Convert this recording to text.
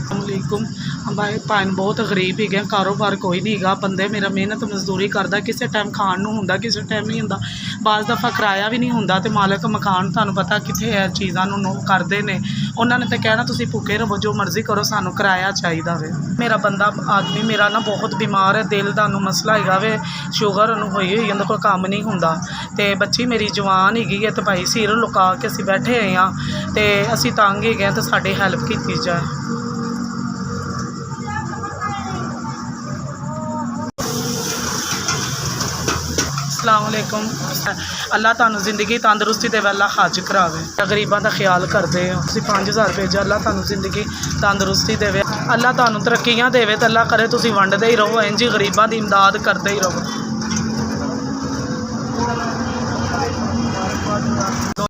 असलामुअलैकुम। हमारे भैन बहुत गरीब है, कारोबार कोई नहीं है, बंदे मेरा मेहनत मजदूरी करता, किसी टाइम खाण नूं हुंदा, किसी टाइम नहीं हुंदा, बाज़ दफ़ा किराया भी नहीं हुंदा, तो मालक मकान तुहानूं पता कित्थे है चीज़ां नूं करदे ने, उन्होंने तो कहना तुसीं भुखे रहो, जो मर्जी करो, सानूं किराया चाहिदा वे। मेरा बंदा आदमी मेरा ना बहुत बीमार है, दिल दा नूं मसला हैगा वे, शुगर उन्होंने होई उन्होंने कोल काम नहीं हुंदा, ते बच्ची मेरी जवान हैगी है, तो भाई सिर लुका के असीं बैठे होए हां, ते असीं तंग हैगे, तो साडी हैल्प कीती जाए। अस्सलामुअलैकुम। अल्लाह तुहानूं जिंदगी तंदरुस्ती दे अल्लाह हज करावे, गरीबां दा ख्याल करदे हो तुसीं 5000 भेजो, अल्लाह तुहानूं जिंदगी तंदरुस्ती देवे, अल्लाह तुहानूं तरक्कियां देवे, ते अल्लाह करे तुसीं वंडदे ही रहो, इंज ही गरीबां दी इमदाद करदे ही रहो।